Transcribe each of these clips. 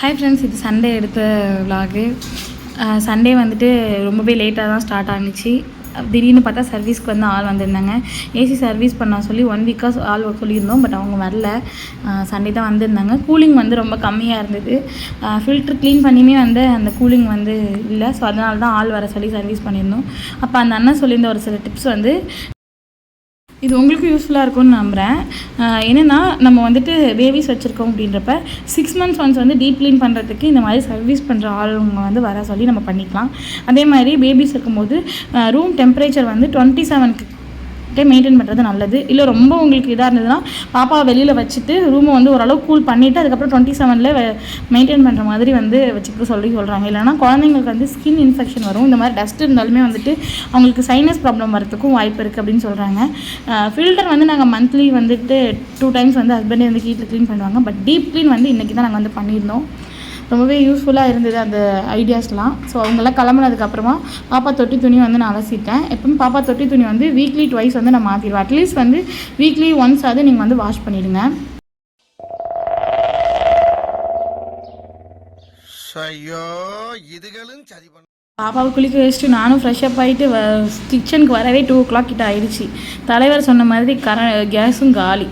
Hi friends, இது Sunday எடுத்த vlog. Sunday வந்துட்டு ரொம்பவே லேட்டாக தான் ஸ்டார்ட் ஆனிச்சு. திடீர்னு பார்த்தா சர்வீஸ்க்கு வந்து ஆள் வந்திருந்தாங்க. ஏசி சர்வீஸ் பண்ண சொல்லி 1 வீக்காக ஆள் சொல்லியிருந்தோம். பட் அவங்க வரல. சண்டே தான் வந்திருந்தாங்க. கூலிங் வந்து ரொம்ப கம்மியாக இருந்தது. ஃபில்ட்ரு க்ளீன் பண்ணியுமே வந்து அந்த கூலிங் வந்து இல்லை. ஸோ அதனால தான் ஆள் வர சொல்லி சர்வீஸ் பண்ணியிருந்தோம். அப்போ அந்த அண்ணன் சொல்லியிருந்த ஒரு சில டிப்ஸ் வந்து இது உங்களுக்கு யூஸ்ஃபுல்லாக இருக்கும்னு நம்புகிறேன். என்னென்னா, நம்ம வந்துட்டு பேபிஸ் வச்சுருக்கோம் அப்படின்றப்ப 6 months ஒன்ஸ் வந்து டீப் க்ளீன் பண்ணுறதுக்கு இந்த மாதிரி சர்வீஸ் பண்ணுற ஆளுங்க வந்து வர சொல்லி நம்ம பண்ணிக்கலாம். அதே மாதிரி பேபிஸ் இருக்கும்போது ரூம் டெம்பரேச்சர் வந்து 27 மெயின்டைன் பண்ணுறது நல்லது. இல்லை ரொம்ப உங்களுக்கு இதாக இருந்ததுன்னா பாப்பாவை வெளியில் வச்சுட்டு ரூமை வந்து ஓரளவு கூல் பண்ணிவிட்டு அதுக்கப்புறம் 27 மெயின்டைன் பண்ணுற மாதிரி வந்து வச்சுக்க சொல்கிறாங்க. இல்லைனா குழந்தைங்களுக்கு வந்து ஸ்கின் இன்ஃபெக்ஷன் வரும். இந்த மாதிரி டஸ்ட் இருந்தாலுமே வந்துட்டு அவங்களுக்கு சைனஸ் ப்ராப்ளம் வரதுக்கும் வாய்ப்பு இருக்குது அப்படின்னு சொல்கிறாங்க. ஃபில்டர் வந்து நாங்கள் மந்த்லி வந்துட்டு 2 times வந்து ஹஸ்பண்டே வந்து வீட்டில் க்ளீன் பண்ணுவாங்க. பட் டீப் க்ளீன் வந்து இன்றைக்கி தான் நாங்கள் வந்து பண்ணியிருந்தோம். ரொம்பவே யூஸ்ஃபுல்லாக இருந்தது அந்த ஐடியாஸ்லாம். ஸோ அவங்கெல்லாம் கிளம்புனதுக்கப்புறமா பாப்பா தொட்டி துணி வந்து நான் அலசிட்டேன். எப்பவும் பாப்பா தொட்டி துணி வந்து வீக்லி 2 வந்து நான் மாற்றிடுவேன். அட்லீஸ்ட் வந்து வீக்லி 1 ஆகுது நீங்கள் வந்து வாஷ் பண்ணிவிடுங்க. பாப்பாவை குளிக்க வச்சுட்டு நானும் ஃப்ரெஷ்அப் ஆகிட்டு கிச்சனுக்கு வரவே 2 o'clock கிட்ட ஆயிடுச்சு. தலைவர் சொன்ன மாதிரி கேஸும் காலி.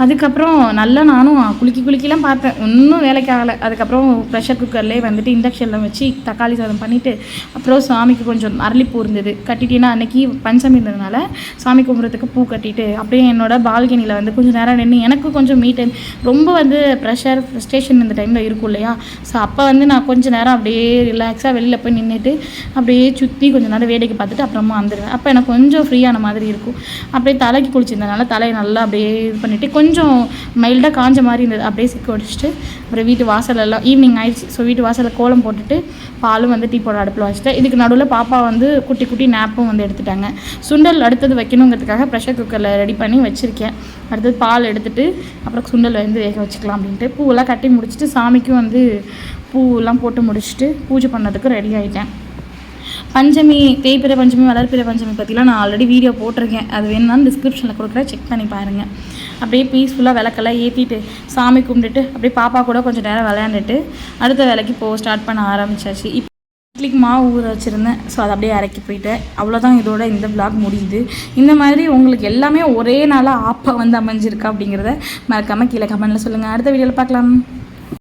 அதுக்கப்புறம் நல்லா நானும் குளிக்கலாம் பார்த்தேன். ஒன்றும் வேலைக்கு ஆகலை. அதுக்கப்புறம் ப்ரெஷர் குக்கர்லேயே வந்துட்டு இண்டக்ஷனில் வச்சு தக்காளி சாதம் பண்ணிவிட்டு அப்புறம் சாமிக்கு கொஞ்சம் அரளிப்பூ இருந்தது கட்டிட்டேன்னா அன்றைக்கி பஞ்சமி இருந்ததுனால சாமி கும்பிட்றதுக்கு பூ கட்டிட்டு அப்படியே என்னோட பால்கனியில் வந்து கொஞ்சம் நேரம் நின்று எனக்கு கொஞ்சம் மீ டைம் ரொம்ப வந்து ப்ரெஷர் ஃப்ரஸ்ட்ரேஷன் இந்த டைமில் இருக்கும் இல்லையா. ஸோ அப்போ வந்து நான் கொஞ்சம் நேரம் அப்படியே ரிலாக்ஸாக வெளியில் போய் நின்றுட்டு அப்படியே சுற்றி கொஞ்சம் நேரம் வேடிக்கை பார்த்துட்டு அப்புறமா வந்துடுவேன். அப்போ எனக்கு கொஞ்சம் ஃப்ரீயான மாதிரி இருக்கும். அப்படியே தலைக்கு குளிச்சிருந்தனால தலையை நல்லா அப்படியே இது பண்ணிவிட்டு கொஞ்சம் மைல்டாக காஞ்ச மாதிரி இருந்தது. அப்படியே சிக்க வச்சுட்டு அப்புறம் வீட்டு வாசலெல்லாம் ஈவினிங் ஆயிடுச்சு. ஸோ வீட்டு வாசலில் கோலம் போட்டுட்டு பாலும் வந்து டீ போட அடுப்பில் வச்சுட்டேன். இதுக்கு நடுவில் பாப்பா வந்து குட்டி நேப்பும் வந்து எடுத்துட்டாங்க. சுண்டல் அடுத்தது வைக்கணுங்கிறதுக்காக ப்ரெஷர் குக்கரில் ரெடி பண்ணி வச்சுருக்கேன். அடுத்தது பால் எடுத்துகிட்டு அப்புறம் சுண்டல் வந்து வேக வச்சுக்கலாம் அப்படின்ட்டு பூவெல்லாம் கட்டி முடிச்சுட்டு சாமிக்கும் வந்து பூவெல்லாம் போட்டு முடிச்சுட்டு பூஜை பண்ணதுக்கு ரெடி ஆகிட்டேன். பஞ்சமி, தேய்பிறை பஞ்சமி, வளர்பிறை பஞ்சமி பற்றிலாம் நான் ஆல்ரெடி வீடியோ போட்டிருக்கேன். அது வேணும்னாலும் டிஸ்கிரிப்ஷனில் கொடுக்குறேன், செக் பண்ணி பாருங்கள். அப்படியே பீஸ்ஃபுல்லாக விளக்கெல்லாம் ஏற்றிட்டு சாமி கும்பிட்டுட்டு அப்படியே பாப்பா கூட கொஞ்சம் நேரம் விளையாண்டுட்டு அடுத்த வேலைக்கு ஸ்டார்ட் பண்ண ஆரம்பிச்சாச்சு. இட்லிக்கு மாவு ஊற வச்சுருந்தேன். ஸோ அதை அப்படியே இறக்கி போயிட்டேன். அவ்வளோதான், இதோட இந்த vlog முடியுது. இந்த மாதிரி உங்களுக்கு எல்லாமே ஒரே நாளாக ஆப்பாக வந்து அமைஞ்சிருக்கா அப்படிங்கிறத மறக்காமல் கீழே கமெண்ட்டில் சொல்லுங்கள். அடுத்த வீடியோவில் பார்க்கலாம்.